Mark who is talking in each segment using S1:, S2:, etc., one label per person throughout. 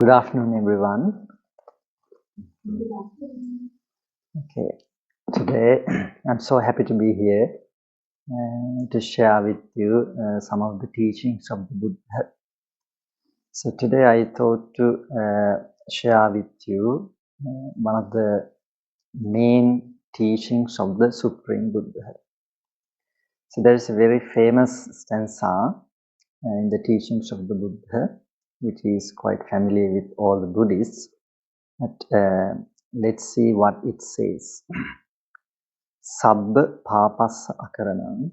S1: Good afternoon, everyone. Okay, today I'm so happy to be here to share with you some of the teachings of the Buddha. So today I thought to share with you one of the main teachings of the Supreme Buddha. So there is a very famous stanza in the teachings of the Buddha, which is quite familiar with all the Buddhists. But let's see what it says. Sabba papassa akaranam.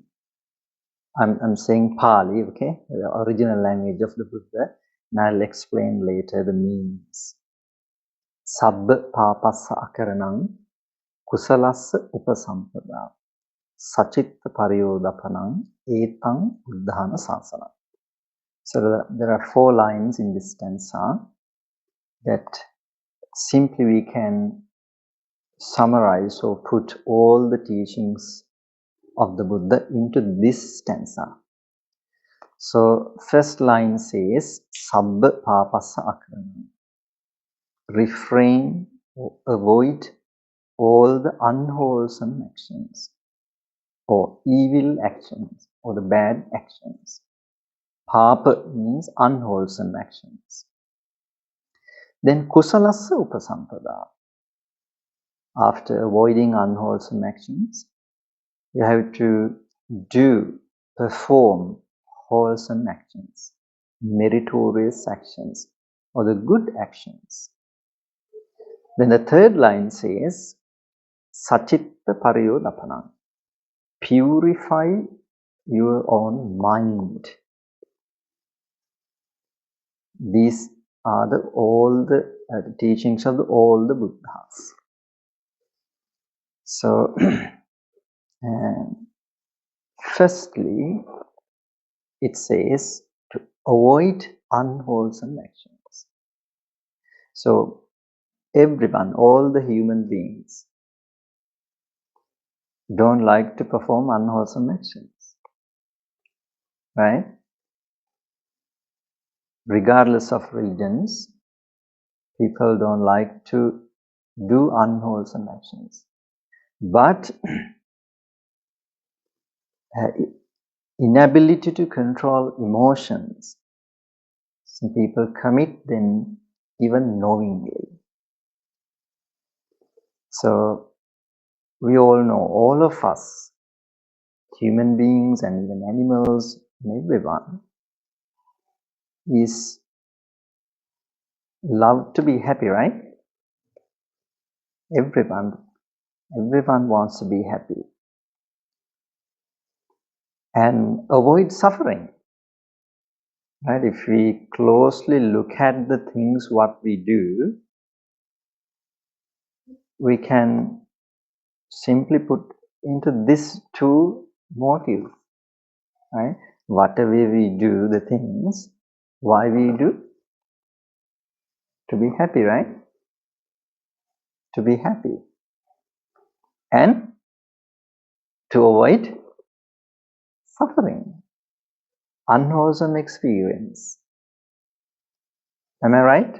S1: I'm saying Pali, okay, the original language of the Buddha, and I'll explain later the meanings. Sabba papassa akaranam kusalassa upasampada sachitta pariyodapanam etang uddhana sasana. So there are 4 lines in this stanza that simply we can summarize or put all the teachings of the Buddha into this stanza. So first line says Sabba papassa akaranam. Refrain or avoid all the unwholesome actions or evil actions or the bad actions. Papa means unwholesome actions. Then kusalassa upasampada. After avoiding unwholesome actions, you have to perform wholesome actions, meritorious actions, or the good actions. Then the third line says, Sachitta pariyodapanam. Purify your own mind. These are all the teachings of all the Buddhas. So, firstly, it says to avoid unwholesome actions. So, everyone, all the human beings, don't like to perform unwholesome actions, right? Regardless of religions, people don't like to do unwholesome actions. But inability to control emotions, some people commit them even knowingly. So we all know, all of us, human beings and even animals and everyone, is love to be happy, right? Everyone wants to be happy and avoid suffering, right? If we closely look at the things what we do, we can simply put into these 2 motives, right? Whatever we do, the things, why we do? To be happy, right? To be happy. And to avoid suffering, unwholesome experience. Am I right?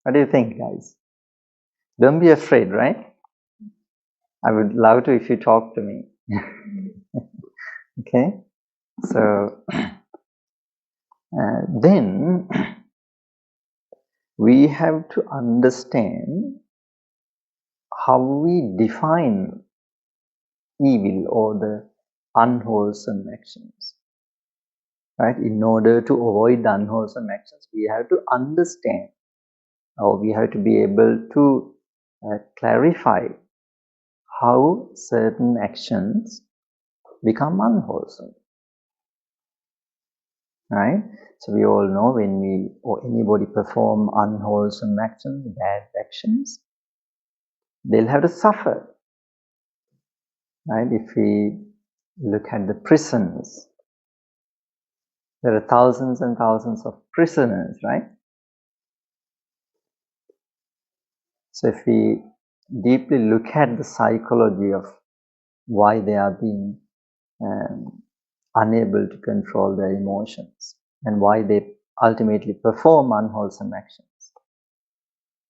S1: What do you think, guys? Don't be afraid, right? I would love to if you talk to me. Okay? So, then we have to understand how we define evil or the unwholesome actions. Right? In order to avoid the unwholesome actions, we have to understand, or we have to be able to clarify how certain actions become unwholesome. Right? So we all know when we or anybody perform unwholesome actions, bad actions, they'll have to suffer. Right? If we look at the prisons, there are thousands and thousands of prisoners, right? So if we deeply look at the psychology of why they are being unable to control their emotions and why they ultimately perform unwholesome actions,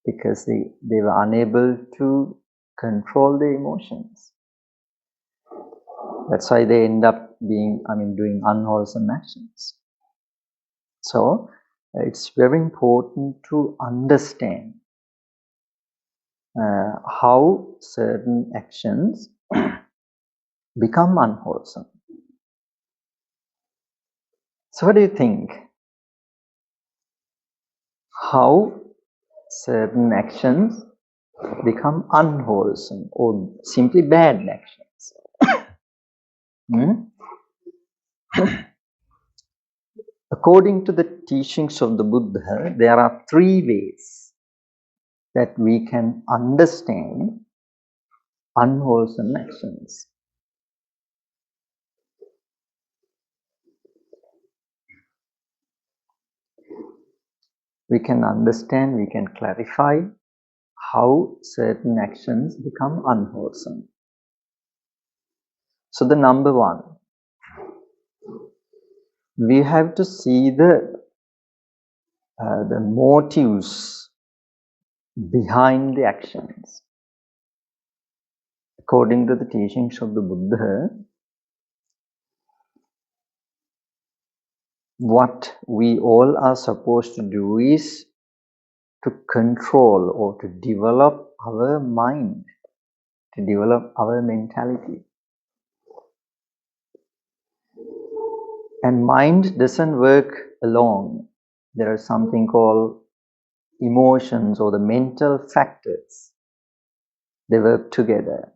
S1: because they were unable to control their emotions. That's why they end up doing unwholesome actions. So it's very important to understand how certain actions become unwholesome. So what do you think? How certain actions become unwholesome or simply bad actions? According to the teachings of the Buddha, there are 3 ways that we can understand unwholesome actions. We can understand, we can clarify how certain actions become unwholesome. So the number 1, we have to see the motives behind the actions. According to the teachings of the Buddha, what we all are supposed to do is to control or to develop our mind, to develop our mentality. And mind doesn't work alone. There is something called emotions or the mental factors. They work together.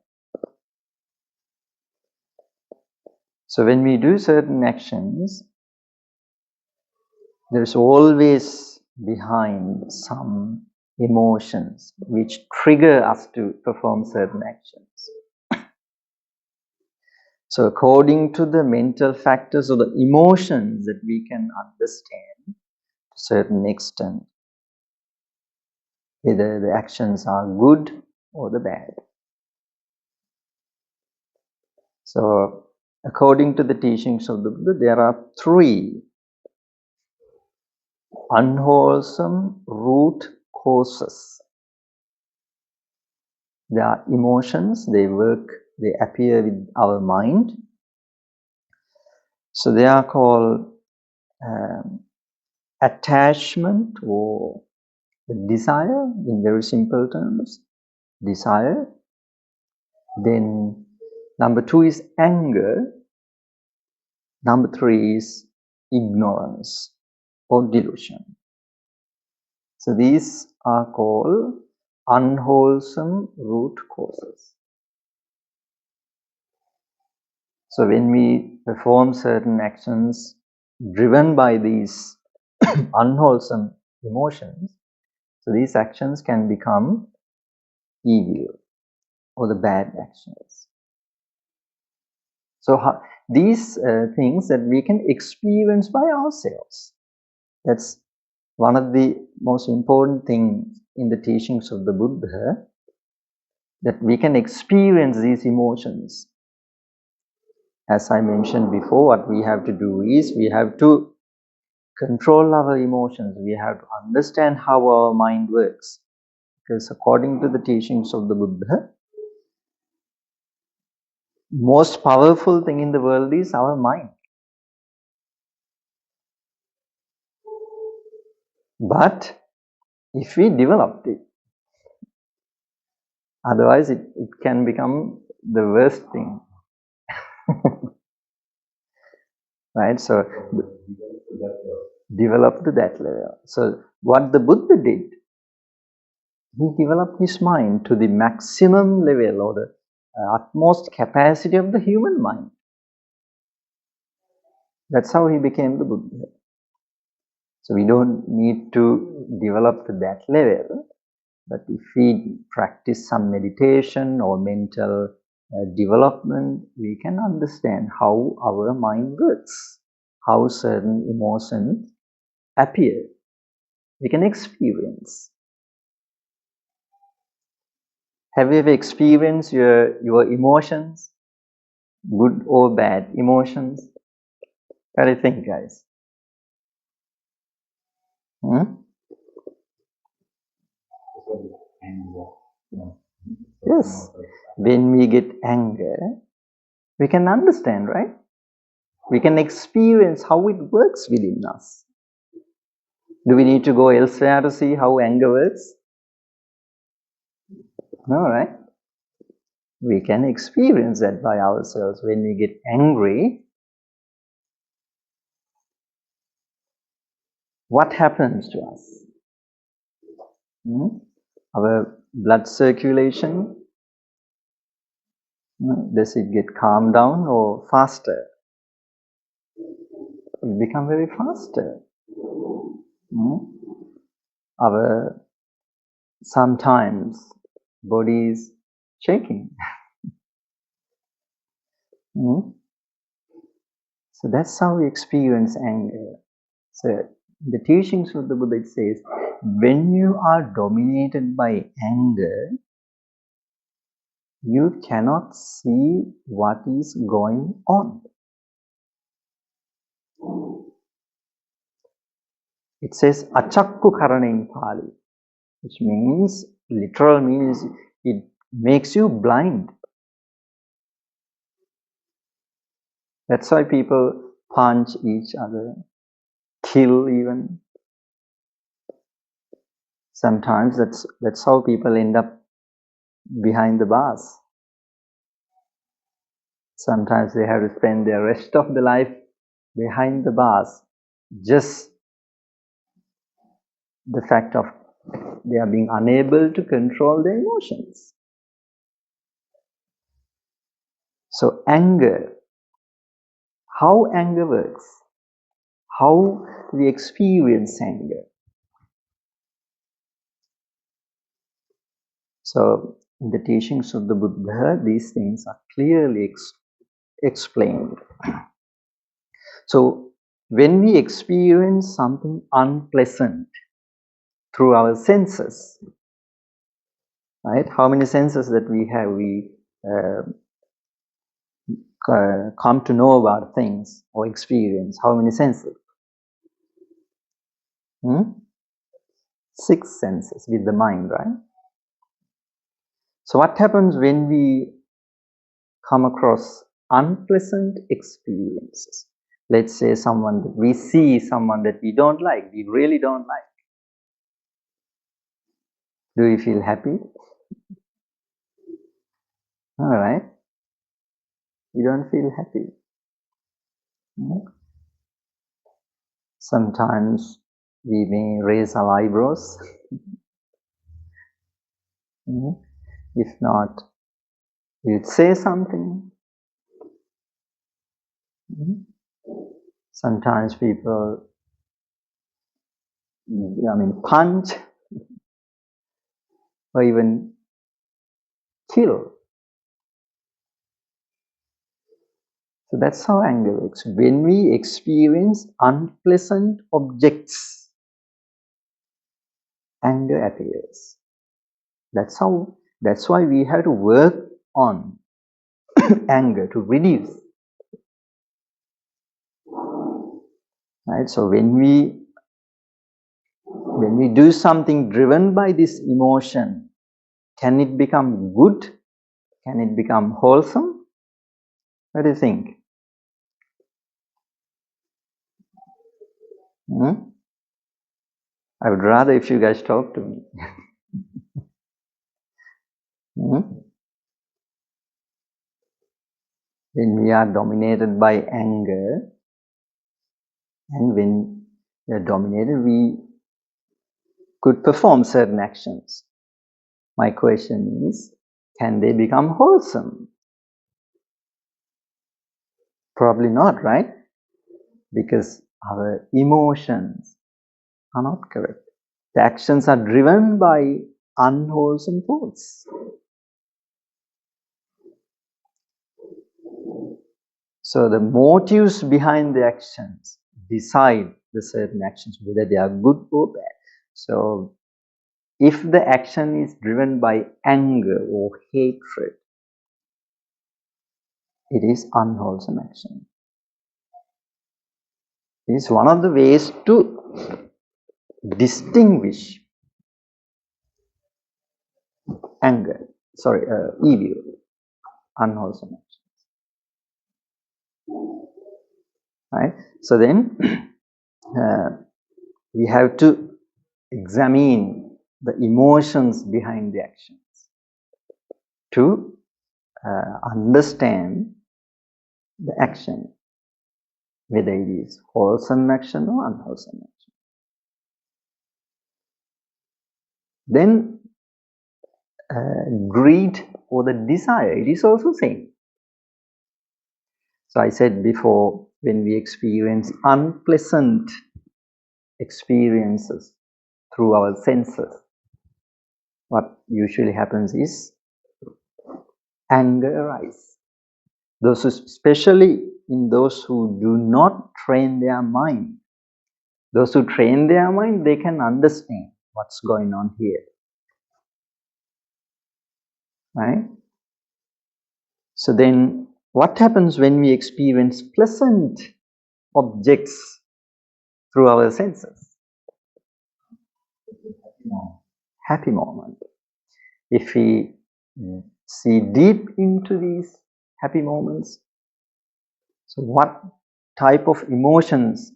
S1: So when we do certain actions, there's always behind some emotions which trigger us to perform certain actions. So according to the mental factors or the emotions that we can understand to a certain extent, whether the actions are good or the bad. So according to the teachings of the Buddha, there are 3 unwholesome root causes. There are emotions, they appear with our mind. So they are called attachment or desire, in very simple terms, desire. Then number 2 is anger. Number 3 is ignorance or delusion. So these are called unwholesome root causes. So when we perform certain actions driven by these unwholesome emotions, so these actions can become evil or the bad actions. So these things that we can experience by ourselves. That's one of the most important things in the teachings of the Buddha, that we can experience these emotions. As I mentioned before, what we have to do is we have to control our emotions. We have to understand how our mind works. Because according to the teachings of the Buddha, most powerful thing in the world is our mind. But if we developed it, otherwise it can become the worst thing. Right? So develop to that level. So what the Buddha did, he developed his mind to the maximum level or the utmost capacity of the human mind. That's how he became the Buddha. So we don't need to develop to that level, but if we practice some meditation or mental development, we can understand how our mind works, how certain emotions appear. We can experience. Have you ever experienced your emotions? Good or bad emotions? What do you think, guys? us. When we get anger, we can understand, right? We can experience how it works within us. Do we need to go elsewhere to see how anger works? No, right? We can experience that by ourselves. When we get angry, what happens to us? Our blood circulation, does it get calmed down or faster? It become very faster. Our sometimes body is shaking. So that's how we experience anger. So the teachings of the Buddha, it says, when you are dominated by anger, you cannot see what is going on. It says achakku karana in Pali, which means, literal means, it makes you blind. That's why people punch each other, kill even. Sometimes that's how people end up behind the bars. Sometimes they have to spend the rest of the life behind the bars. Just the fact of they are being unable to control their emotions. So anger, how anger works, how we experience anger. So in the teachings of the Buddha, these things are clearly explained. So when we experience something unpleasant through our senses, right? How many senses that we have? We come to know about things or experience. How many senses? 6 senses with the mind, right? So what happens when we come across unpleasant experiences? Let's say we see someone that we don't like, we really don't like. Do you feel happy? All right. You don't feel happy. Sometimes we may raise our eyebrows. If not, you'd say something. Sometimes people, punch or even kill. So that's how anger works. When we experience unpleasant objects, anger appears. That's why we have to work on anger to reduce. Right? So when we do something driven by this emotion, can it become good? Can it become wholesome? What do you think? I would rather if you guys talk to me. When we are dominated by anger, and when we are dominated, we could perform certain actions. My question is, can they become wholesome? Probably not, right? Because our emotions are not correct. The actions are driven by unwholesome thoughts. So the motives behind the actions decide the certain actions, whether they are good or bad. So if the action is driven by anger or hatred, it is unwholesome action. It is one of the ways to distinguish anger. evil, unwholesome actions. Right? So then we have to examine the emotions behind the actions to understand the action, whether it is wholesome action or unwholesome action. Then greed or the desire, it is also same. So I said before, when we experience unpleasant experiences through our senses, what usually happens is anger arises. Those, especially in those who do not train their mind. Those who train their mind, they can understand what's going on here. Right? So then, what happens when we experience pleasant objects through our senses? Happy moment. If we see deep into these happy moments, so what type of emotions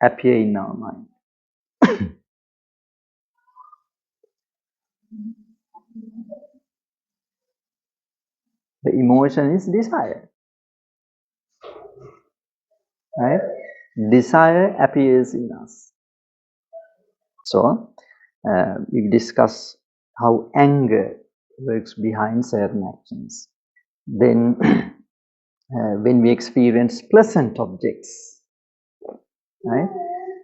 S1: appear in our mind? The emotion is desire. Right? Desire appears in us. So, we discuss how anger works behind certain actions. Then, when we experience pleasant objects, right?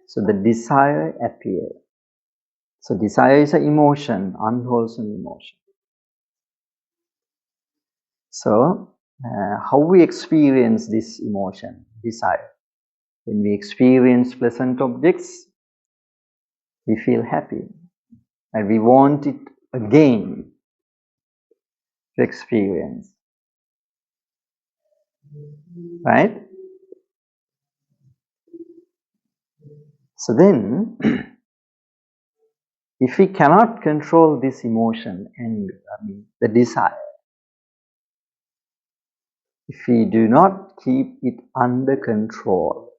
S1: So the desire appears. So desire is an emotion, unwholesome emotion. So, how we experience this emotion, desire? When we experience pleasant objects, we feel happy and we want it again to experience. Right? So then, if we cannot control this emotion and the desire, if we do not keep it under control,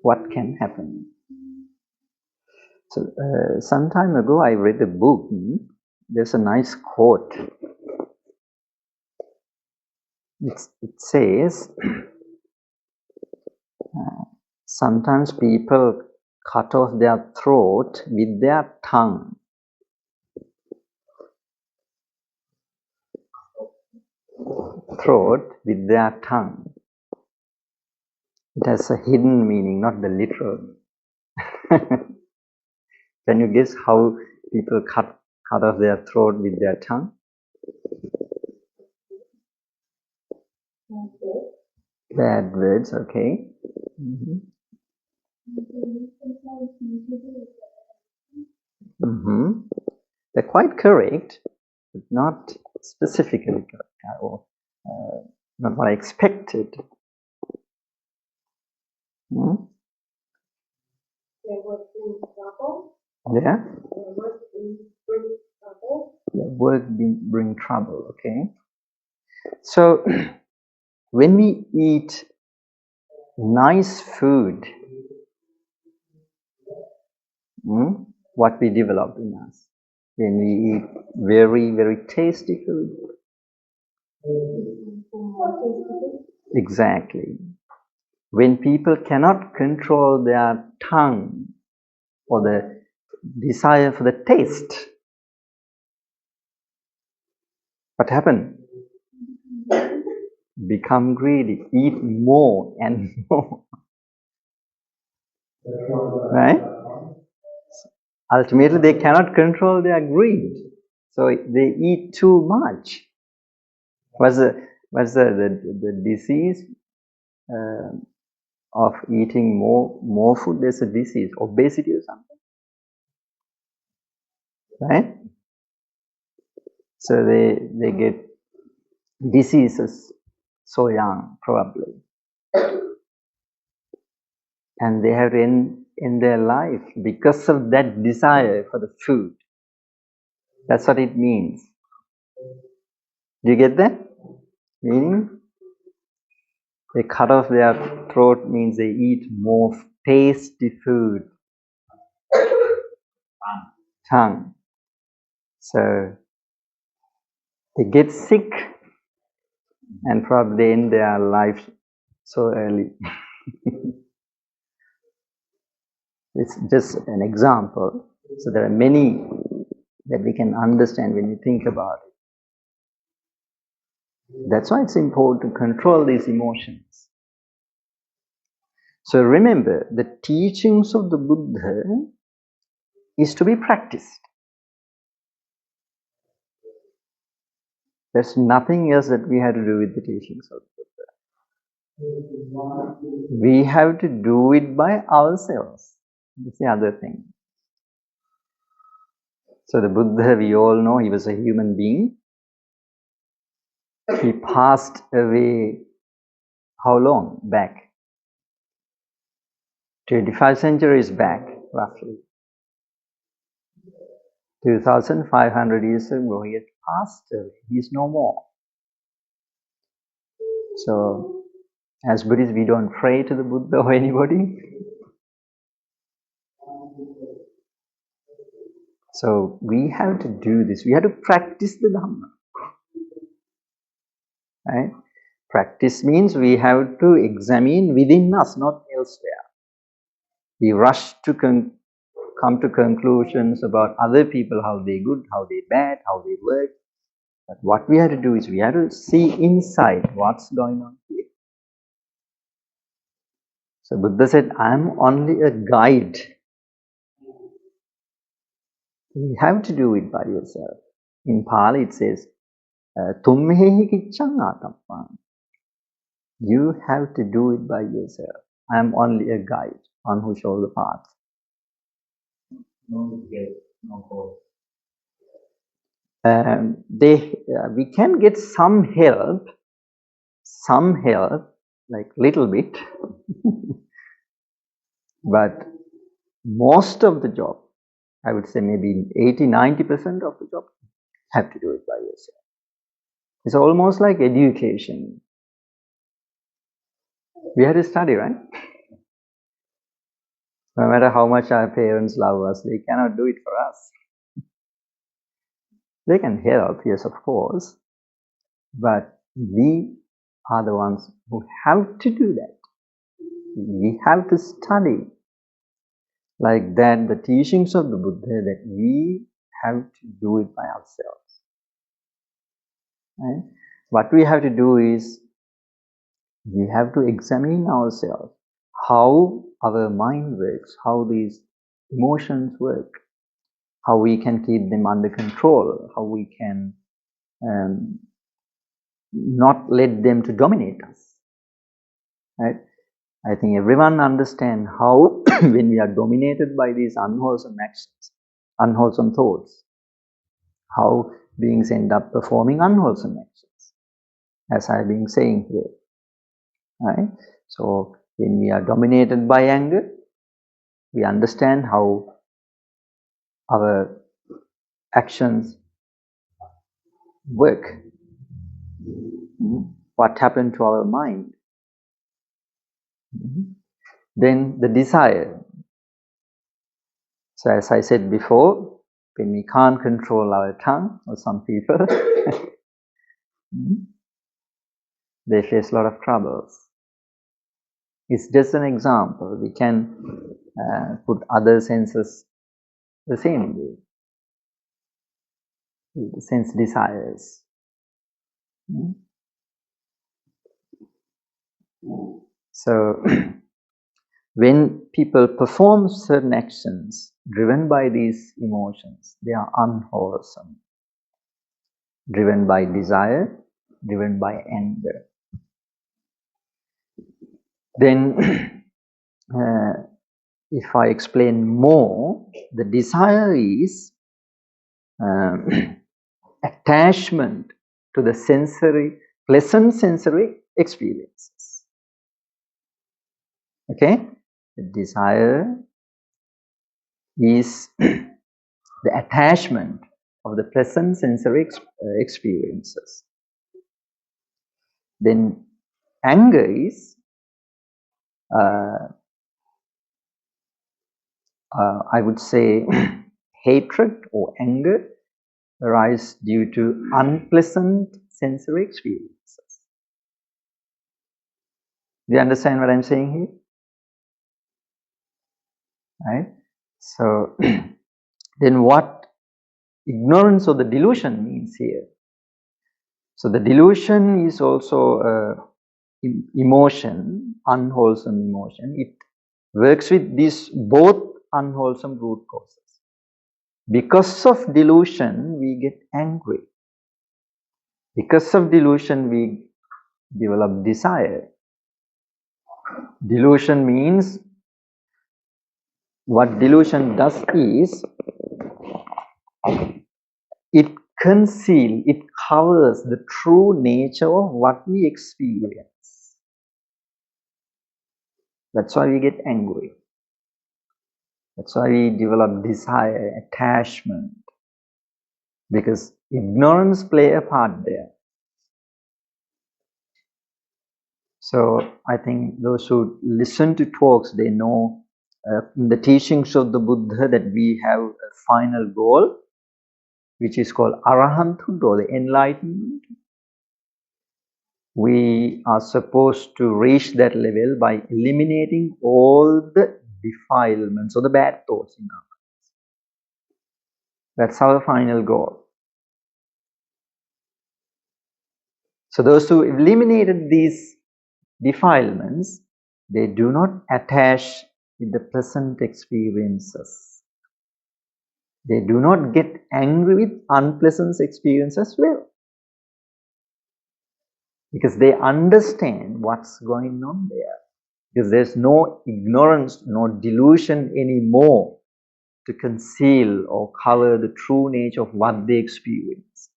S1: what can happen? So, some time ago I read a book. There's a nice quote. It says, sometimes people cut off their throat with their tongue. Throat with their tongue. It has a hidden meaning, not the literal. Can you guess how people cut off their throat with their tongue? Bad words, okay. They're quite correct, but not specifically correct, or not what I expected. Their work brings trouble. Yeah. Their work brings trouble. Their work bring trouble. Okay. So when we eat nice food, what we develop in us? When we eat very, very tasty food. Exactly. When people cannot control their tongue or the desire for the taste, what happens? Become greedy, eat more and more. Right? Ultimately, they cannot control their greed, so they eat too much. What's the disease of eating more food? There's a disease, obesity or something, right? So they get diseases so young, probably, and they have to end their life because of that desire for the food. That's what it means. Do you get that? Meaning, they cut off their throat means they eat more tasty food. Tongue. So they get sick and probably end their life so early. It's just an example. So there are many that we can understand when you think about it. That's why it's important to control these emotions. So remember, the teachings of the Buddha is to be practiced. There's nothing else that we have to do with the teachings of the Buddha. We have to do it by ourselves. That's the other thing. So the Buddha, we all know, he was a human being. He passed away, how long back? 25 centuries back, roughly. 2,500 years ago, he had passed away. He is no more. So, as Buddhists, we don't pray to the Buddha or anybody. So, we have to do this. We have to practice the Dhamma. Right? Practice means we have to examine within us, not elsewhere. We rush to come to conclusions about other people, how they good, how they bad, how they work. But what we have to do is we have to see inside what's going on here. So Buddha said, I am only a guide. You have to do it by yourself. In Pali it says, Tummehi kiccang atappang. You have to do it by yourself. I am only a guide, one who shows the path. We can get some help, like little bit, but most of the job, I would say maybe 80-90% of the job, have to do it by yourself. It's almost like education. We have to study, right? No matter how much our parents love us, they cannot do it for us. They can help, yes, of course, but we are the ones who have to do that. We have to study. Like that, the teachings of the Buddha, that we have to do it by ourselves. Right? What we have to do is, we have to examine ourselves, how our mind works, how these emotions work, how we can keep them under control, how we can not let them to dominate us. Right? I think everyone understands how when we are dominated by these unwholesome actions, unwholesome thoughts, how beings end up performing unwholesome actions, as I've been saying here. Right? So when we are dominated by anger, we understand how our actions work. What happened to our mind? Then the desire. So as I said before, when we can't control our tongue, or some people, they face a lot of troubles. It's just an example. We can put other senses the same way. The sense desires. So when people perform certain actions driven by these emotions, they are unwholesome. Driven by desire, driven by anger. Then, if I explain more, the desire is attachment to the pleasant sensory experiences. Okay? The desire is the attachment of the pleasant sensory experiences. Then anger is, I would say, hatred or anger arise due to unpleasant sensory experiences. Do you understand what I'm saying here? Right? So, then what ignorance or the delusion means here? So the delusion is also emotion, unwholesome emotion. It works with these both unwholesome root causes. Because of delusion, we get angry. Because of delusion, we develop desire. Delusion means, what delusion does is, it conceals, it covers the true nature of what we experience. That's why we get angry. That's why we develop desire, attachment. Because ignorance plays a part there. So I think those who listen to talks, they know in the teachings of the Buddha that we have a final goal, which is called Arahanthood or the enlightenment. We are supposed to reach that level by eliminating all the defilements or the bad thoughts in our minds. That's our final goal. So those who eliminated these defilements, they do not attach with the present experiences. They do not get angry with unpleasant experiences as well. Because they understand what's going on there. Because there's no ignorance, no delusion anymore to conceal or cover the true nature of what they experience.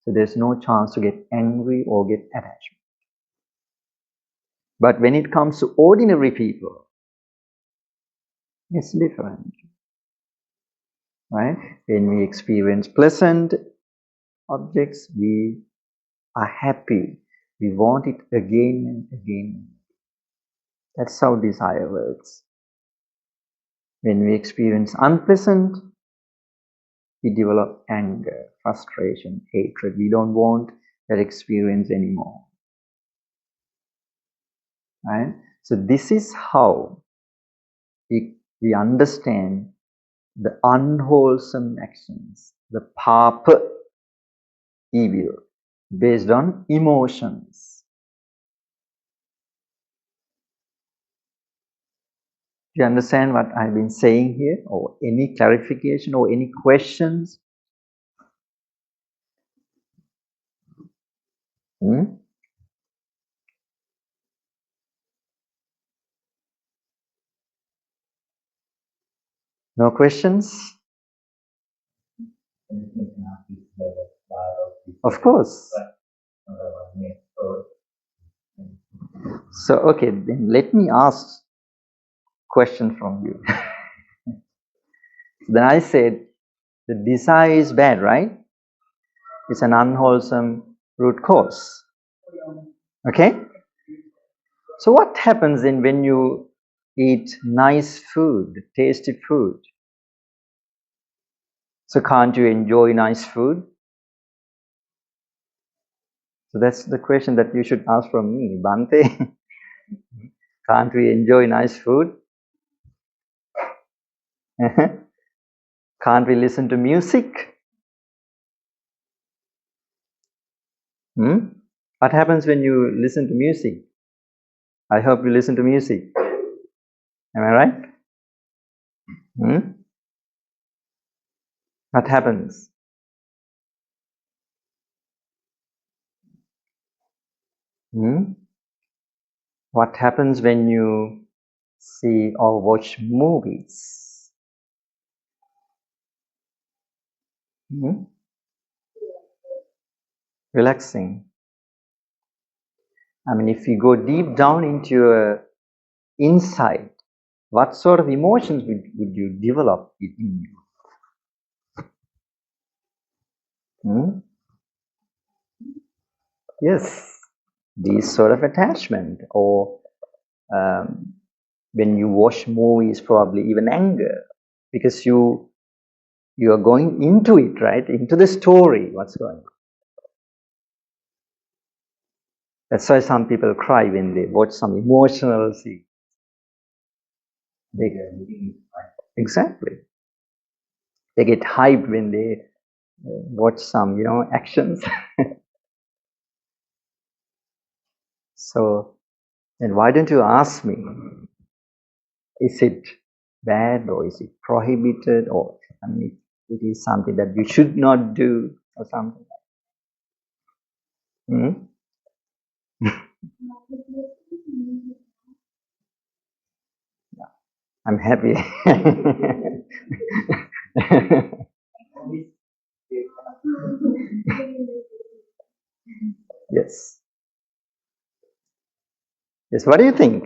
S1: So there's no chance to get angry or get attachment. But when it comes to ordinary people, it's different. Right? When we experience pleasant objects, we are happy. We want it again and again. That's how desire works. When we experience unpleasant, we develop anger, frustration, hatred. We don't want that experience anymore. Right? So this is how we understand the unwholesome actions, the papa, evil, based on emotions. Do you understand what I've been saying here? Or any clarification or any questions? No questions? Of course. So, okay, then let me ask a question from you. Then I said, the desire is bad, right? It's an unwholesome root cause. Okay? So what happens then when you eat nice food, tasty food? So can't you enjoy nice food? So that's the question that you should ask from me, Bhante. Can't we enjoy nice food? Can't we listen to music? What happens when you listen to music? I hope you listen to music. Am I right? What happens? What happens when you see or watch movies? Relaxing. I mean, if you go deep down into your inside, what sort of emotions would you develop in you? Yes, these sort of attachment, or when you watch movies, probably even anger, because you are going into it, right? Into the story, what's going on. That's why some people cry when they watch some emotional scene. Exactly. They get hyped when they watch some, actions. So, then why don't you ask me, is it bad or is it prohibited, or it is something that you should not do or something? I'm happy. Yes. Yes, what do you think?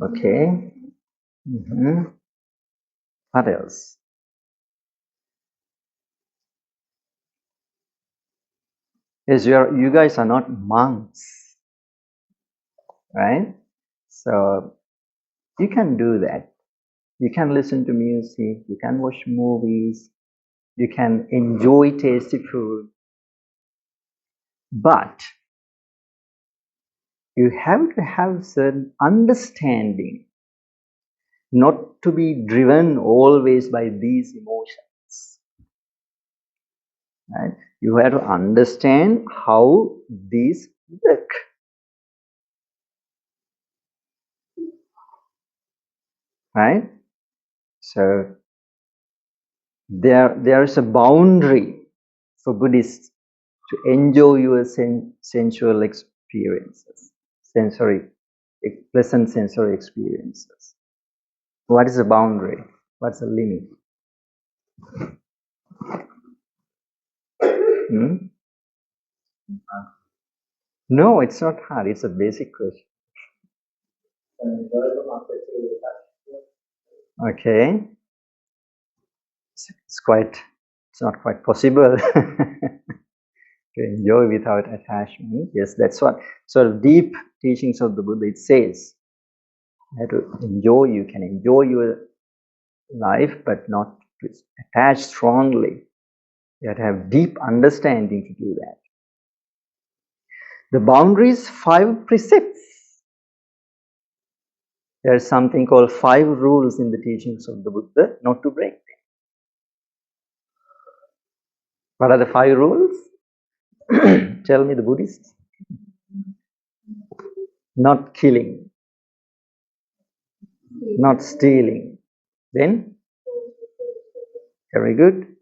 S1: Okay. What else? Yes, you guys are not monks, right? So you can do that. You can listen to music, you can watch movies, you can enjoy tasty food, but you have to have certain understanding, not to be driven always by these emotions. Right? You have to understand how these work. Right? So there is a boundary for Buddhists to enjoy your sensual experiences, pleasant sensory experiences. What is the boundary? What's the limit? No, it's not hard. It's a basic question. Okay, it's not quite possible to enjoy without attachment. Yes, that's what sort of deep teachings of the Buddha it says. You have to enjoy. You can enjoy your life, but not to attach strongly. You have to have deep understanding to do that. The boundaries, 5 precepts. There is something called 5 rules in the teachings of the Buddha, not to break them. What are the 5 rules? Tell me, the Buddhists. Not killing, not stealing. Then, very good.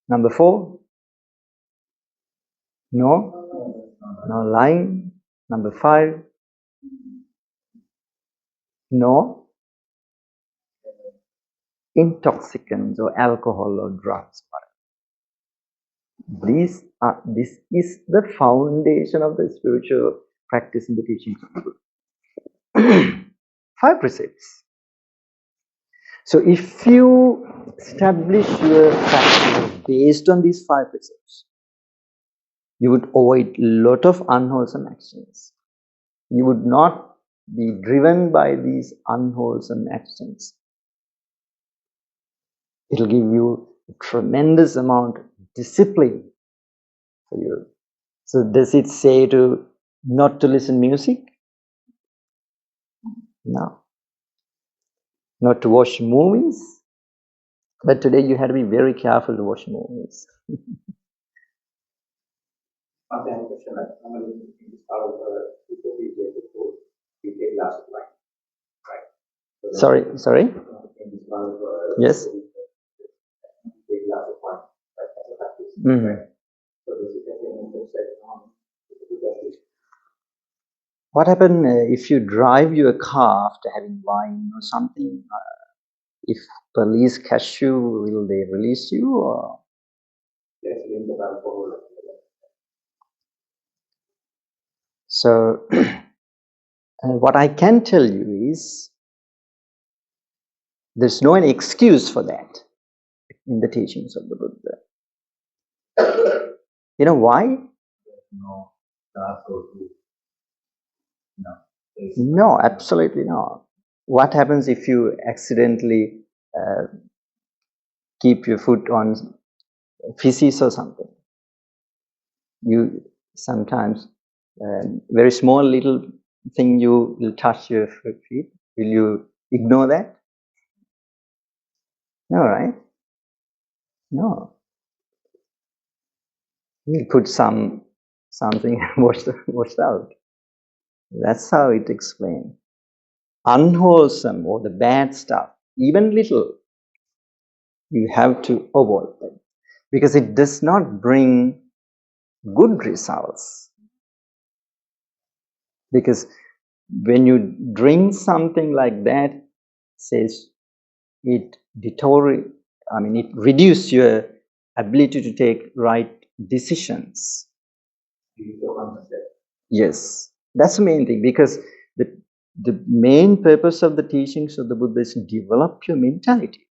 S1: Number 4, no lying. Number 5, no intoxicants or alcohol or drugs. This is the foundation of the spiritual practice in the teachings of the Buddha. 5 precepts. So if you establish your practice based on these 5 precepts, you would avoid a lot of unwholesome actions. You would not be driven by these unwholesome actions. It'll give you a tremendous amount of discipline for you. So does it say to not to listen music? No. Not to watch movies? But today you have to be very careful to watch movies. Sorry. Yes. What happens if you drive your car after having wine or something? If police catch you, will they release you? Or? So, what I can tell you is, There's no any excuse for that in the teachings of the Buddha. You know why?
S2: No, that's so true. No.
S1: No, absolutely not. What happens if you accidentally keep your foot on feces or something? You sometimes, very small little thing you will touch your feet. Will you ignore that? No, right? No. You put something and wash out. That's how it explained. Unwholesome or the bad stuff, even little, you have to avoid them because it does not bring good results. Because when you drink something like that, says it reduces your ability to take right decisions. Yes, that's the main thing, because the main purpose of the teachings of the Buddha is to develop your mentality,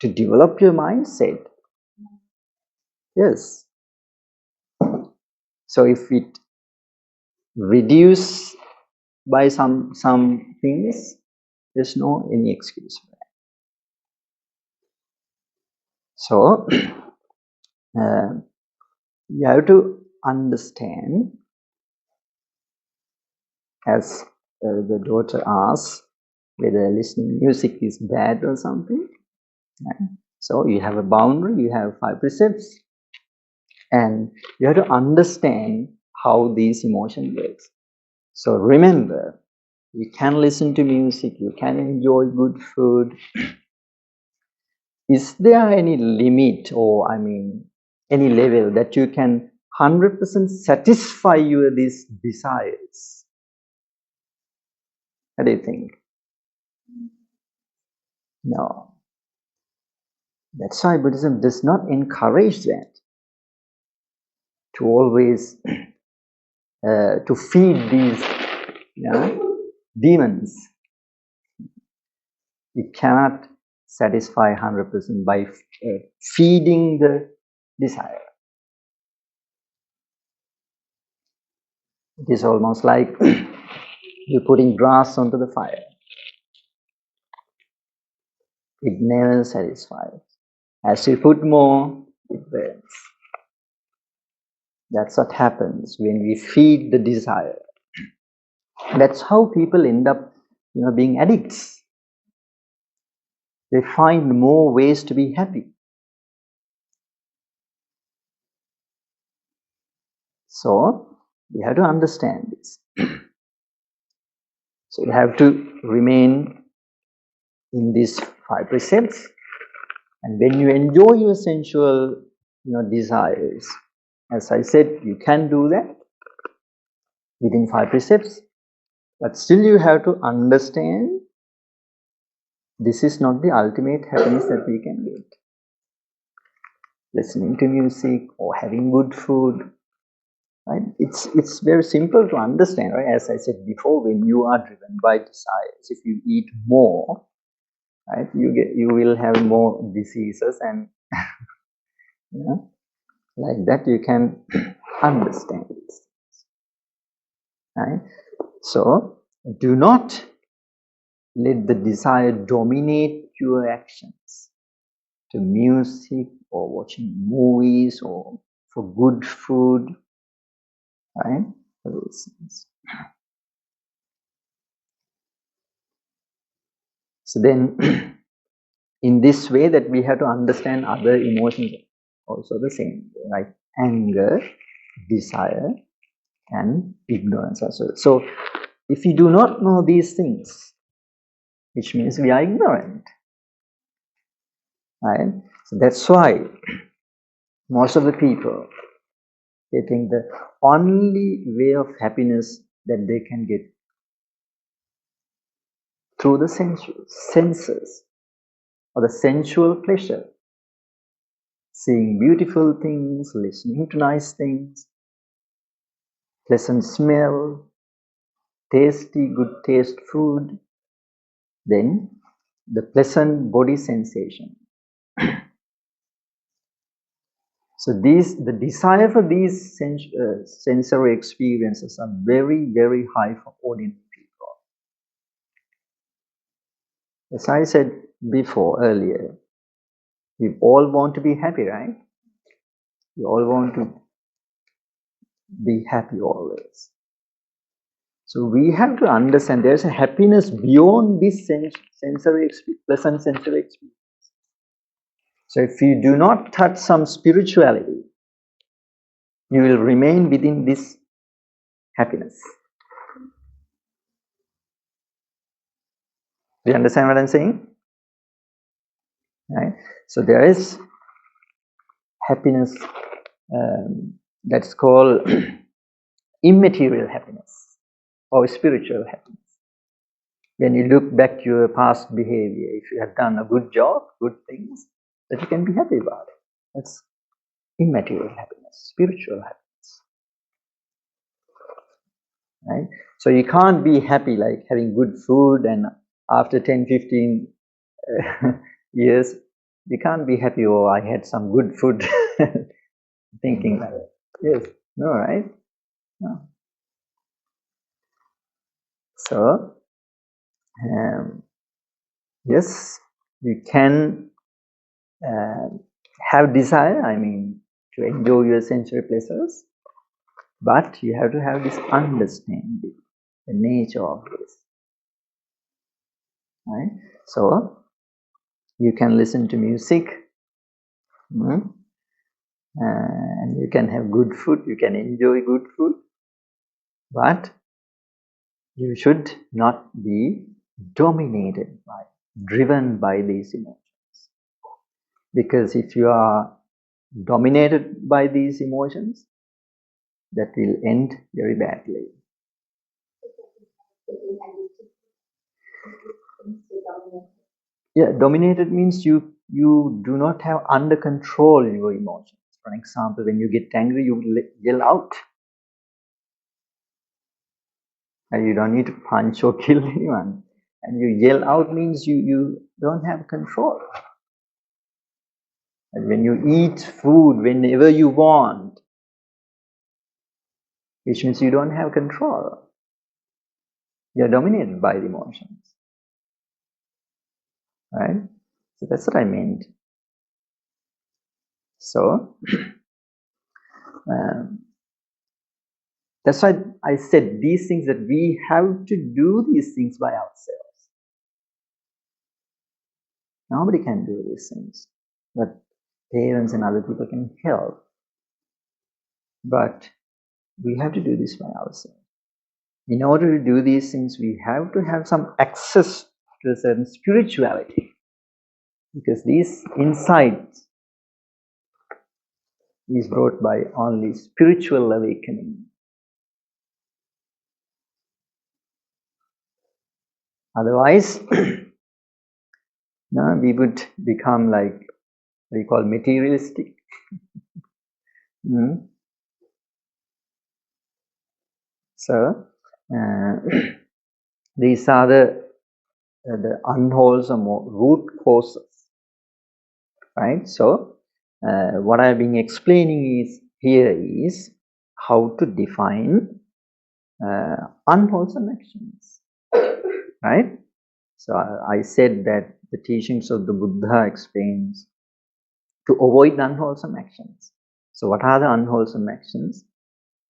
S1: to develop your mindset. Yes. So if it reduce by some things, there's no any excuse for that. So you have to understand, as the daughter asks, whether listening music is bad or something. Right? So you have a boundary, you have 5 precepts, and you have to understand how these emotions work. So remember, you can listen to music, you can enjoy good food. Is there any limit or any level that you can 100% satisfy these desires? What do you think? No. That's why Buddhism does not encourage that. To always to feed these demons. It cannot satisfy 100% by feeding the desire. It is almost like you're putting grass onto the fire. It never satisfies. As you put more, it burns. That's what happens when we feed the desire. That's how people end up, being addicts. They find more ways to be happy. So we have to understand this. So you have to remain in these 5 precepts, and when you enjoy your sensual, desires, as I said, you can do that within 5 precepts, but still you have to understand this is not the ultimate happiness that we can get. Listening to music or having good food, right? It's very simple to understand, right? As I said before, when you are driven by desires, if you eat more, right, you will have more diseases, and like that you can understand this, right? So do not let the desire dominate your actions to music or watching movies or for good food, right? So then in this way that we have to understand other emotions also the same, like anger, desire, and ignorance as well. So if you do not know these things, which means we are ignorant, right? So that's why most of the people, they think the only way of happiness that they can get through the senses or the sensual pleasure, seeing beautiful things, listening to nice things, pleasant smell, tasty, good taste food, then the pleasant body sensation. So the desire for these sensory experiences are very, very high for ordinary people. As I said before, earlier, we all want to be happy, right? We all want to be happy always. So we have to understand there's a happiness beyond this pleasant sensory experience. So if you do not touch some spirituality, you will remain within this happiness. Do you understand what I'm saying? Right? So there is happiness that's called immaterial happiness or spiritual happiness. When you look back to your past behavior, if you have done a good job, good things, that you can be happy about it. That's immaterial happiness, spiritual happiness. Right? So you can't be happy like having good food and after 10, 15 years, you can't be happy, oh, I had some good food. Thinking like that. Yes. No, right? No. So, yes, you can have desire, I mean, to enjoy your sensory pleasures, but you have to have this understanding, the nature of this. Right? So, you can listen to music, and you can have good food, you can enjoy good food, but you should not be dominated by, driven by these emotions. Because if you are dominated by these emotions, that will end very badly. Yeah, dominated means you do not have under control your emotions. For example, when you get angry, you yell out. And you don't need to punch or kill anyone. And you yell out means you don't have control. And when you eat food whenever you want, which means you don't have control. You're dominated by the emotions. Right? So that's what I meant. So, that's why I said these things, that we have to do these things by ourselves. Nobody can do these things, but parents and other people can help. But we have to do this by ourselves. In order to do these things, we have to have some access to a certain spirituality, because these insights is brought by only spiritual awakening. Otherwise, no, we would become like what we call materialistic. So these are the unwholesome root causes, right? So what I've been explaining is how to define unwholesome actions, right? So I said that the teachings of the Buddha explains to avoid unwholesome actions. So what are the unwholesome actions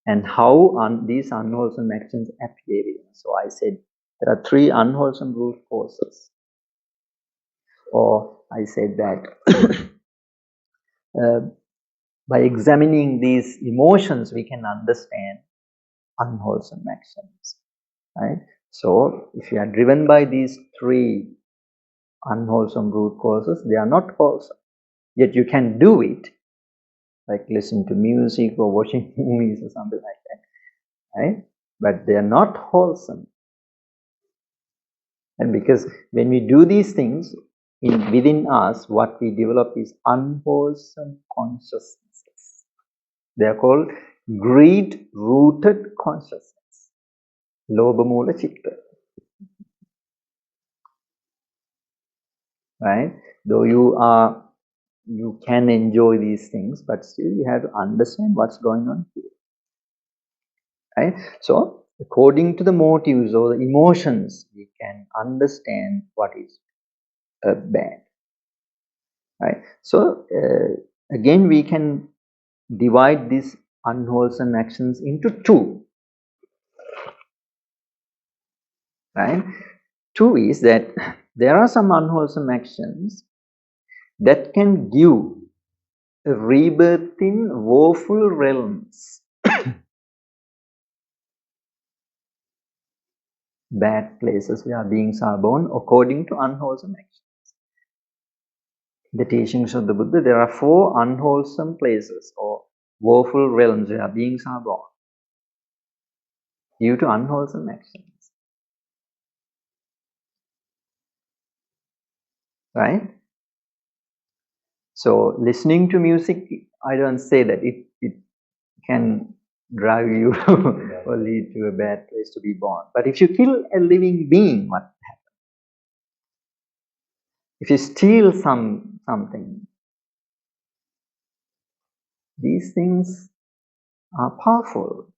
S1: and how these unwholesome actions appear? So I said there are 3 unwholesome root causes. Or I said that by examining these emotions, we can understand unwholesome actions, right? So if you are driven by these 3 unwholesome root causes, they are not wholesome. Yet you can do it, like listen to music or watching movies or something like that, right? But they are not wholesome. And because when we do these things, within us, what we develop is unwholesome consciousnesses. They are called greed-rooted consciousness. Lobha mula chitta. right? Though you can enjoy these things, but still you have to understand what's going on here, right? So according to the motives or the emotions, we can understand what is bad, right? So again, we can divide these unwholesome actions into two, right? Two is that there are some unwholesome actions that can give a rebirth in woeful realms, bad places where beings are born according to unwholesome actions. The teachings of the Buddha, there are 4 unwholesome places or woeful realms where beings are born due to unwholesome actions, right? So listening to music, I don't say that it can drive you or lead to a bad place to be born. But if you kill a living being, what happens? If you steal something, these things are powerful.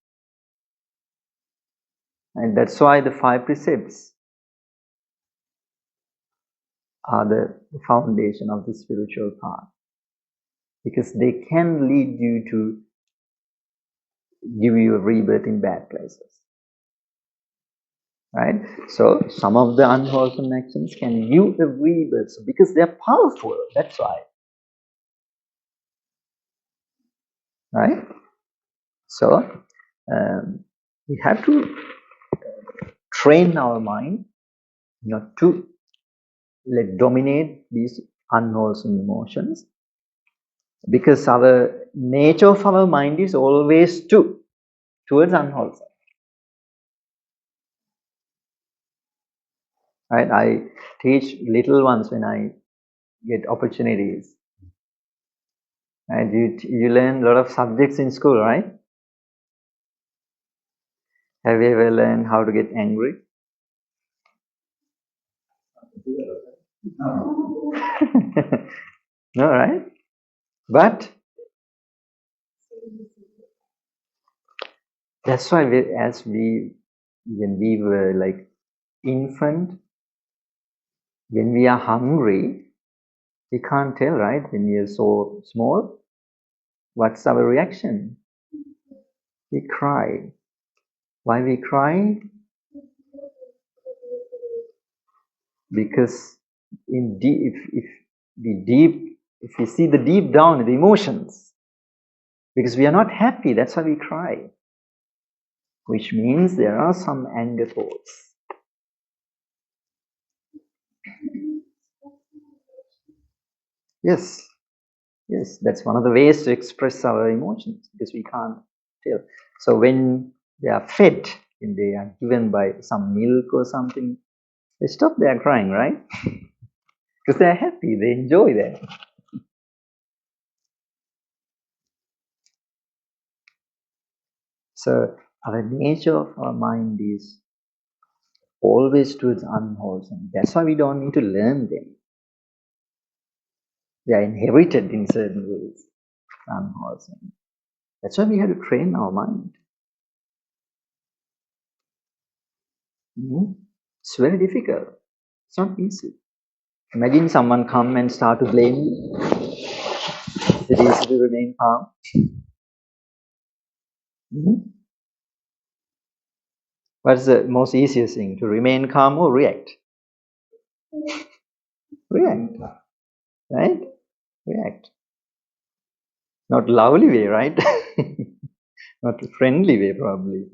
S1: And that's why the 5 precepts are the foundation of the spiritual path. Because they can lead you to give you a rebirth in bad places. Right? So some of the unwholesome actions can give a rebirth because they're powerful. That's why. Right? So we have to train our mind not to let dominate these unwholesome emotions, because our nature of our mind is always towards unwholesome. Right? I teach little ones when I get opportunities. And you learn a lot of subjects in school, right? Have you ever learned how to get angry? No, right? But that's why when we were like infant, when we are hungry, we can't tell, right? When we are so small, what's our reaction? We cry. Why we cry? Because if we see the deep down the emotions, because we are not happy, that's why we cry. Which means there are some anger thoughts. Yes, that's one of the ways to express our emotions, because we can't tell. So when they are fed, when they are given by some milk or something, they stop their crying, right? Because they are happy, they enjoy that. So our nature of our mind is always towards unwholesome. That's why we don't need to learn them. They are inherited in certain ways, unwholesome. That's why we have to train our mind. It's very difficult. It's not easy. Imagine someone come and start to blame you. Is it easy to remain calm? What's the most easiest thing? To remain calm or react? React. Right? React. Not lovely way, right? Not a friendly way, probably.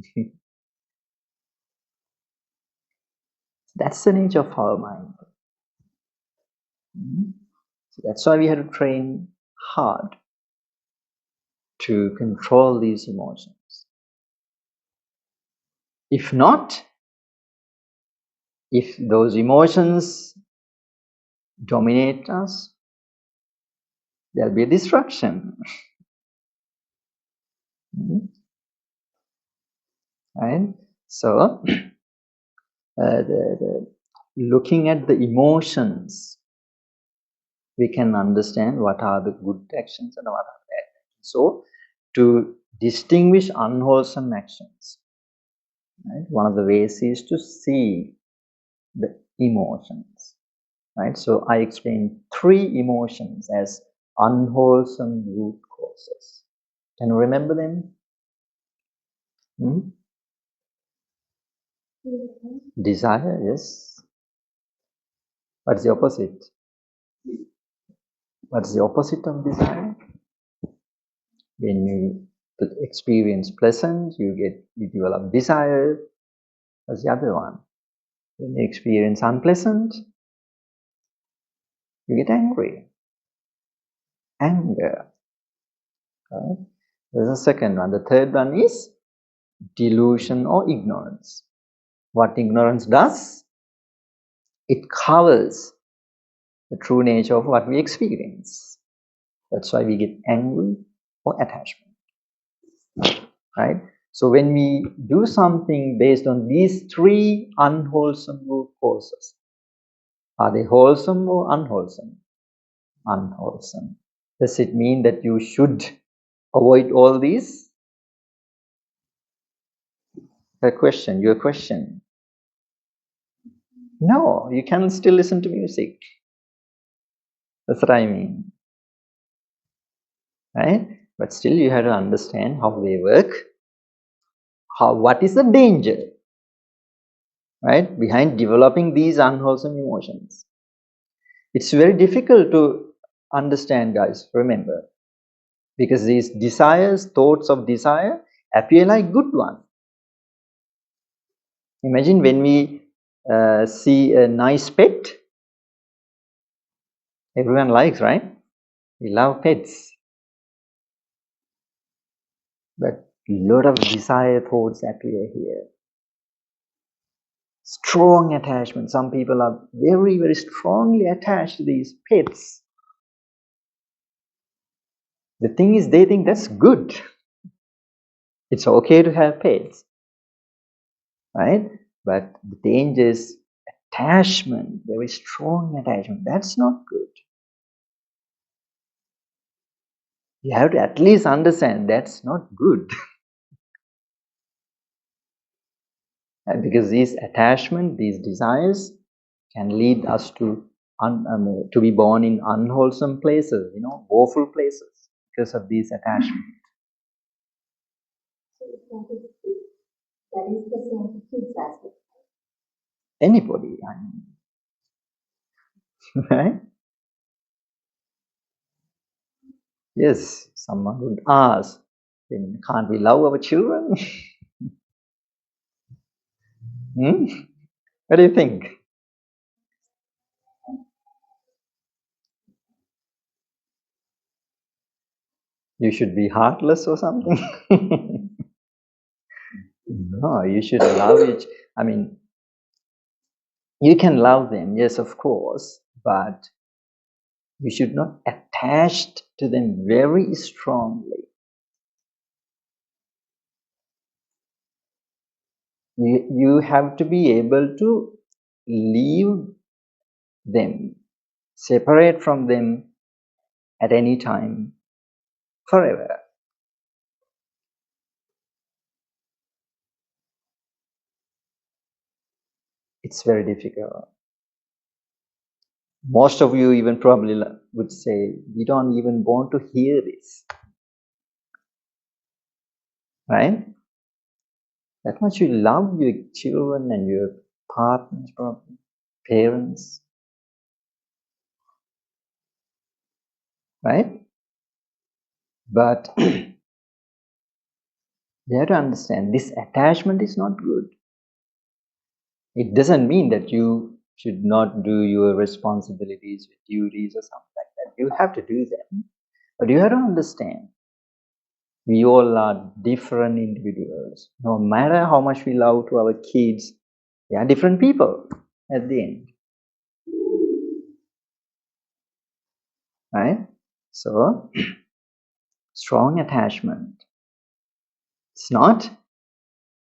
S1: That's the nature of our mind. So that's why we have to train hard to control these emotions. If not, if those emotions dominate us, there'll be a destruction. Right? So, looking at the emotions we can understand what are the good actions and what are the bad actions. So, to distinguish unwholesome actions, right, one of the ways is to see the emotions, right? So, I explained 3 emotions as unwholesome root causes. Can you remember them? Desire, yes. What's the opposite? What's the opposite of desire? When you experience pleasant, you develop desire. What's the other one? When you experience unpleasant, you get angry. Anger. Right? There's a second one. The third one is delusion or ignorance. What ignorance does? It covers the true nature of what we experience. That's why we get angry or attachment. Right? So when we do something based on these 3 unwholesome root causes, are they wholesome or unwholesome? Unwholesome. Does it mean that you should avoid all these? Your question. No, you can still listen to music. That's what I mean. Right? But still you have to understand how they work. What is the danger? Right? Behind developing these unwholesome emotions. It's very difficult to understand, guys, remember. Because these desires, thoughts of desire, appear like good ones. Imagine when we see a nice pet, everyone likes, right? We love pets. But a lot of desire thoughts appear here. Strong attachment. Some people are very, very strongly attached to these pets. The thing is, they think that's good. It's okay to have pets, right? But the danger is attachment, very strong attachment. That's not good. You have to at least understand that's not good. And because these attachment, these desires can lead us to be born in unwholesome places, woeful places because of these attachments. That is the same for kids as well. Anybody, I mean, right? Yes, someone would ask, then can't we love our children? What do you think? You should be heartless or something? No, you should love it. I mean, you can love them, yes, of course, but you should not attach to them very strongly. You have to be able to leave them, separate from them at any time, forever. It's very difficult. Most of you even probably would say, we don't even want to hear this. Right? That much you love your children and your partners, probably, parents. Right? But you have to understand, this attachment is not good. It doesn't mean that you should not do your responsibilities, your duties or something like that. You have to do them. But you have to understand, we all are different individuals. No matter how much we love to our kids, they are different people at the end. Right? So, strong attachment. It's not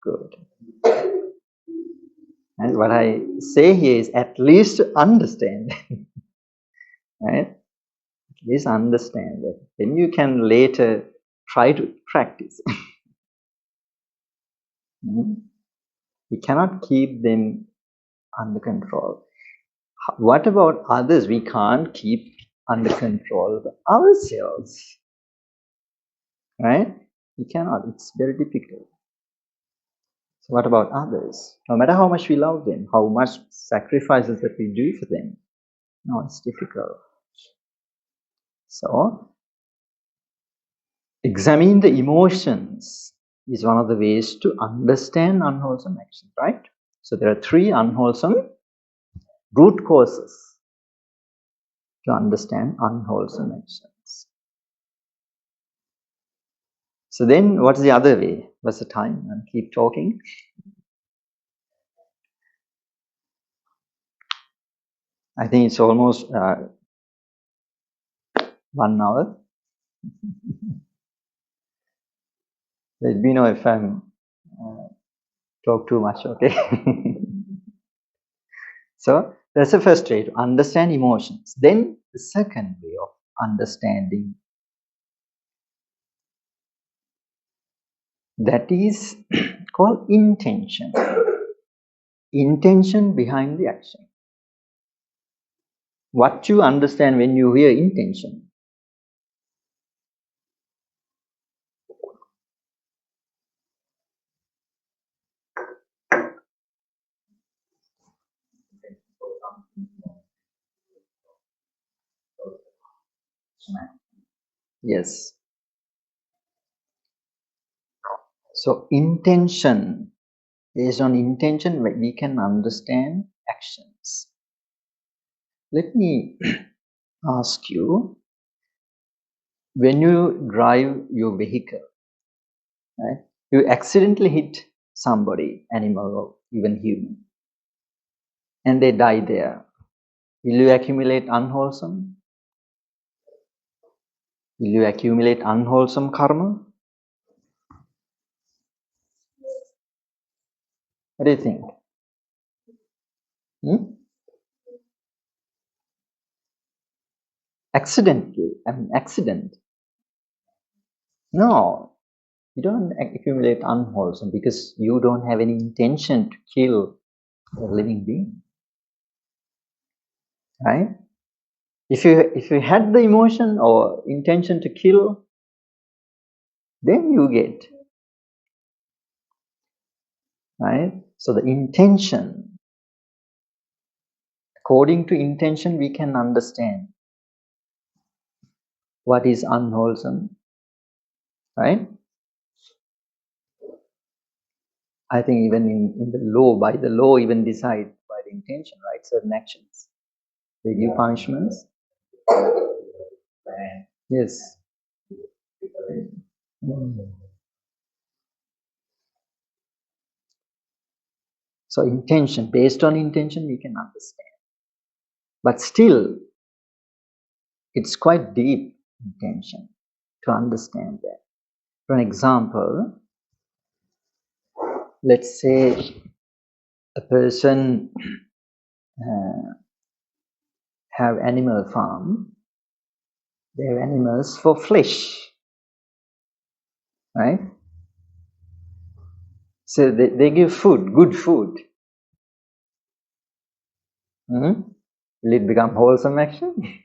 S1: good. And what I say here is at least understand. Right? Just understand it. Then you can later try to practice. You cannot keep them under control. What about others? We can't keep under control ourselves. Right? You cannot. It's very difficult. So what about others? No matter how much we love them, how much sacrifices that we do for them, no, it's difficult. So, examine the emotions is one of the ways to understand unwholesome actions, right? So there are 3 unwholesome root causes to understand unwholesome actions. So then what's the other way? What's the time? And keep talking. I think it's almost 1 hour. Let me know if I'm talk too much, okay? So that's the first way, to understand emotions. Then the second way of understanding, that is called intention. Intention behind the action. What you understand when you hear intention? Yes. So intention, based on intention, we can understand actions. Let me ask you, when you drive your vehicle, right, you accidentally hit somebody, animal or even human, and they die there. Will you accumulate unwholesome? Will you accumulate unwholesome karma? What do you think? Accidentally, an accident. No, you don't accumulate unwholesome because you don't have any intention to kill a living being, right? If you had the emotion or intention to kill, then you get, right? So the intention, according to intention, we can understand what is unwholesome, right? I think even in the law, by the law, even decide by the intention, right? Certain actions, they give punishments. Yes. So intention, based on intention, we can understand. But still, it's quite deep intention to understand that. For an example, let's say a person have animal farm. They have animals for flesh, right? So they give food, good food. Will it become wholesome action?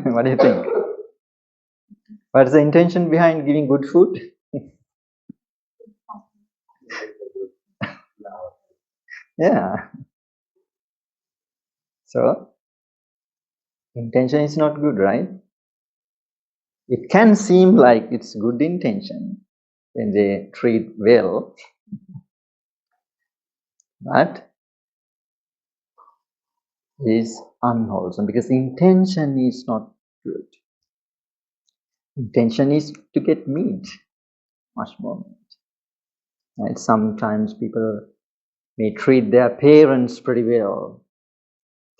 S1: What do you think? What's the intention behind giving good food? Yeah. So intention is not good, right? It can seem like it's good intention when they treat well, but it is unwholesome because intention is not good. Intention is to get meat, much more meat. Right? Sometimes people may treat their parents pretty well,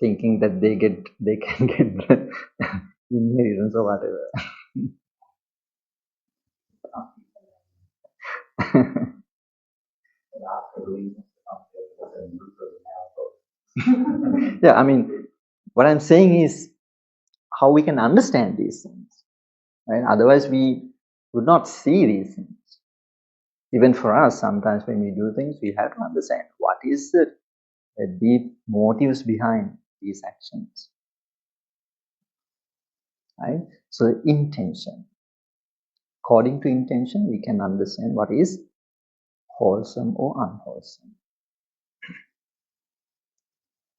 S1: thinking that they can get the inheritance or whatever. Yeah, I mean, What I'm saying is how we can understand these things, right? Otherwise, we would not see these things. Even for us, sometimes when we do things, we have to understand what is the deep motives behind these actions, right? So the intention. According to intention, we can understand what is wholesome or unwholesome.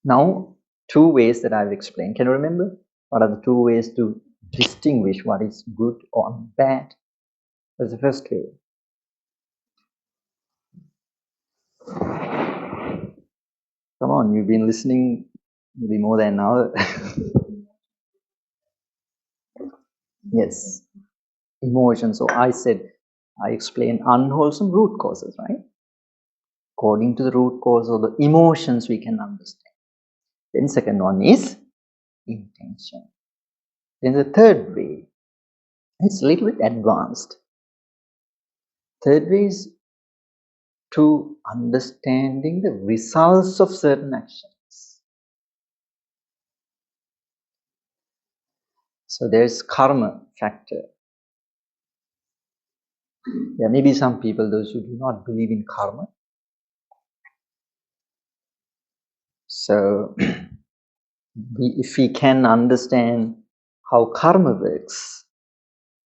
S1: Now, two ways that I've explained. Can you remember? What are the two ways to distinguish what is good or bad? That's the first way. Come on, you've been listening maybe more than an hour. Yes. Emotion. So I explained unwholesome root causes, right? According to the root cause of the emotions, we can understand. Then second one is intention. Then the third way, it's a little bit advanced. Third way is to understanding the results of certain actions. So there's karma factor. There may be some people, those who do not believe in karma. So if we can understand how karma works,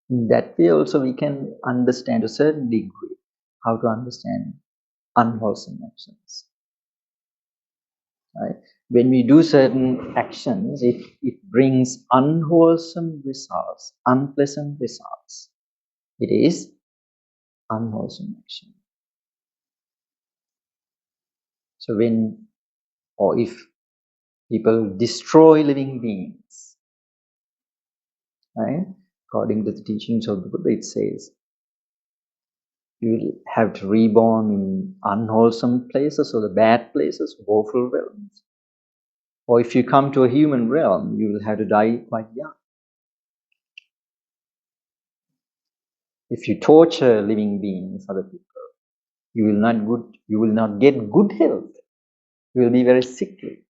S1: in that way also we can understand to a certain degree how to understand unwholesome actions. Right? When we do certain actions, it brings unwholesome results, unpleasant results. It is unwholesome action. So when or if people destroy living beings, right? According to the teachings of the Buddha, it says you will have to reborn in unwholesome places or the bad places, woeful realms. Or if you come to a human realm, you will have to die quite young. If you torture living beings, other people, you will not get good health. You will be very sickly.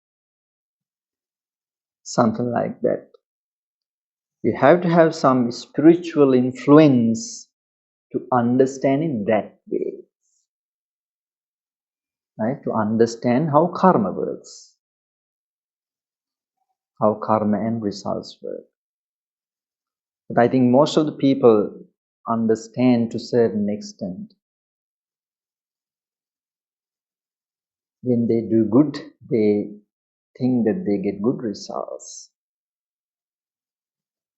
S1: Something like that. You have to have some spiritual influence to understand in that way. Right? To understand how karma works. How karma and results work. But I think most of the people understand to a certain extent. When they do good, they think that they get good results.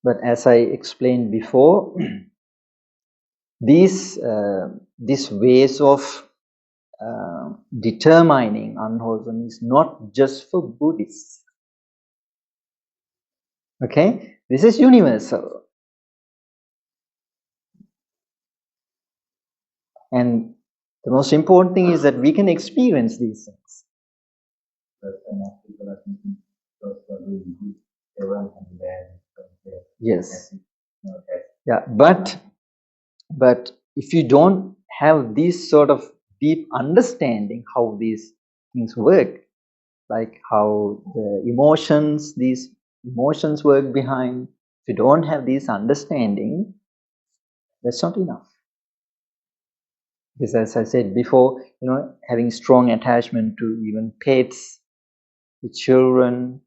S1: But as I explained before, these ways of determining unwholesome is not just for Buddhists. Okay? This is universal. And the most important thing is that we can experience these things. Yes. Yeah, but if you don't have this sort of deep understanding how these things work, like how these emotions work behind, if you don't have this understanding, that's not enough. Because as I said before, having strong attachment to even pets, the children,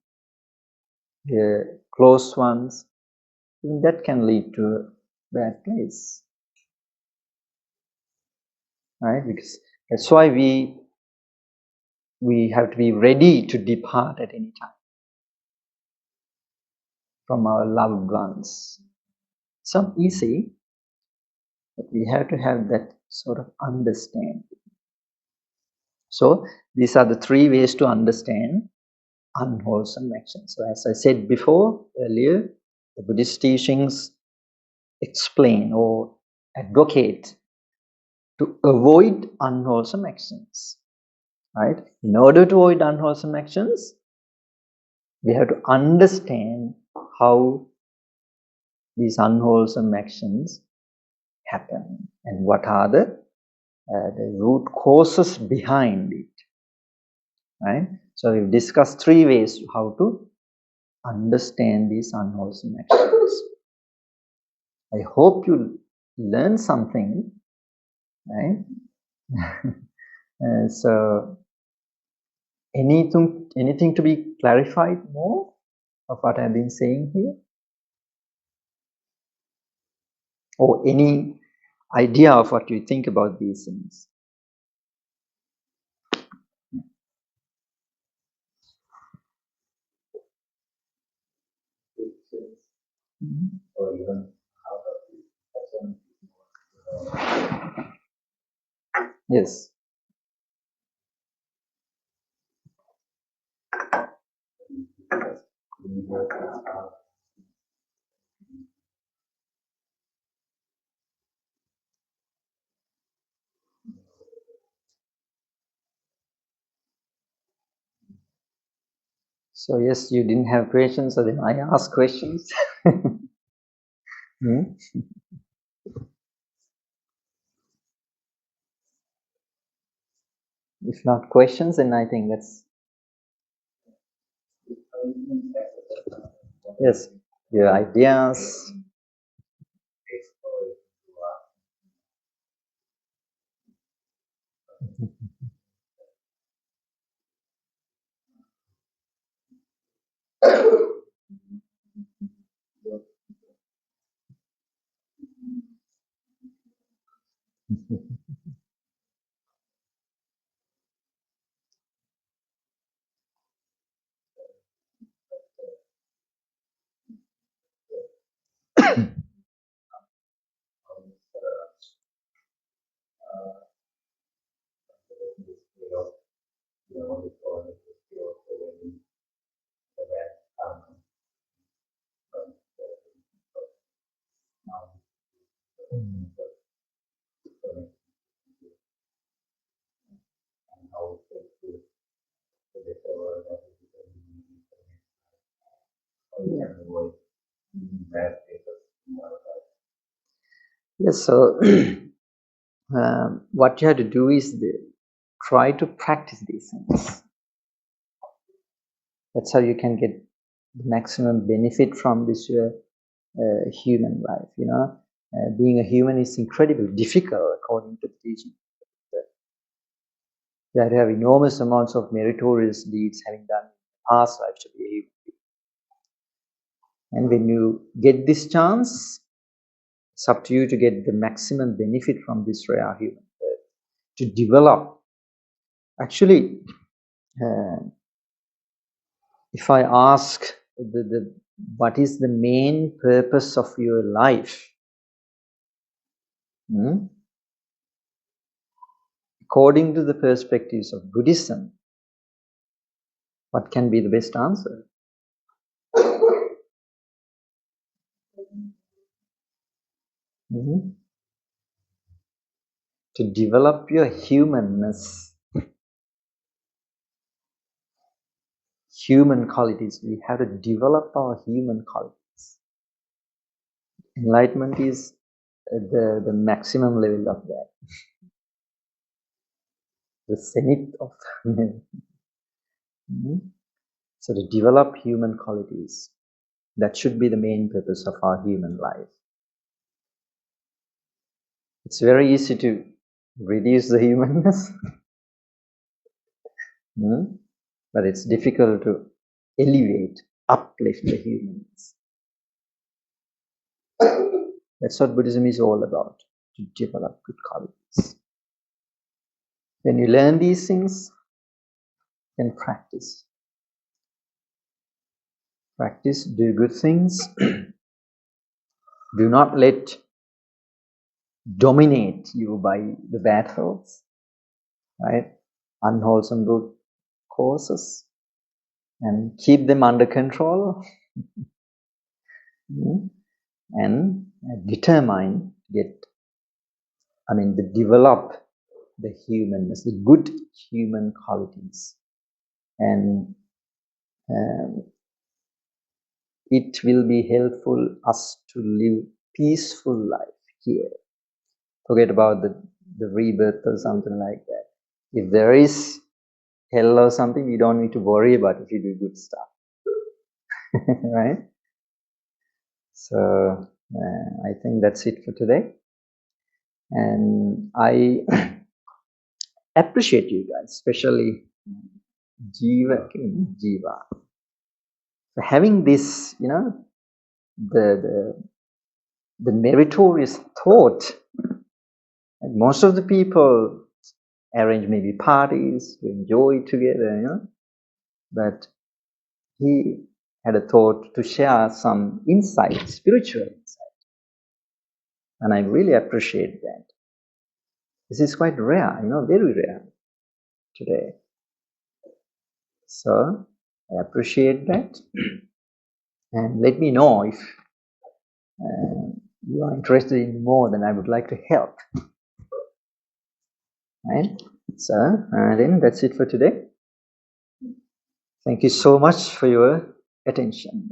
S1: the close ones, even that can lead to a bad place. Right? Because that's why we have to be ready to depart at any time from our loved ones. It's not easy, but we have to have that sort of understanding. So these are the three ways to understand unwholesome actions. So as I said before, earlier, the Buddhist teachings explain or advocate to avoid unwholesome actions. Right? In order to avoid unwholesome actions, we have to understand how these unwholesome actions happen and what are the root causes behind it. Right? So we've discussed three ways how to understand these unwholesome actions. I hope you learn something, right? So, anything to be clarified more of what I've been saying here? Or any idea of what you think about these things? Mm-hmm.
S2: Or even out of the person.
S1: Yes. So yes, you didn't have questions, so then I ask questions. Hmm? If not questions, then I think that's yes, your ideas. Yes, so what you have to do is try to practice these things. That's how you can get the maximum benefit from this human life. You know, being a human is incredibly difficult according to the teaching. You have to have enormous amounts of meritorious deeds having done in past lives to be able to. And when you get this chance, it's up to you to get the maximum benefit from this rare human birth, to develop. Actually, if I ask what is the main purpose of your life, according to the perspectives of Buddhism, what can be the best answer? To develop your humanness, human qualities. We have to develop our human qualities. Enlightenment is the maximum level of that. The zenith of So to develop human qualities, that should be the main purpose of our human life. It's very easy to reduce the humanness, but it's difficult to elevate, uplift the humanness. That's what Buddhism is all about, to develop good qualities. When you learn these things, then practice. Practice, do good things. Do not let dominate you by the bad thoughts, right? Unwholesome good causes, and keep them under control. And determine develop the humanness, the good human qualities, and it will be helpful us to live peaceful life here. Forget about the rebirth or something like that. If there is hell or something, you don't need to worry about if you do good stuff. right? So I think that's it for today. And I appreciate you guys, especially Jiva, for having this, the meritorious thought. And most of the people arrange maybe parties to enjoy together, but he had a thought to share some insight, spiritual insight. And I really appreciate that. This is quite rare, very rare today. So I appreciate that. And let me know if you are interested in more, then I would like to help. Right? So then that's it for today. Thank you so much for your attention.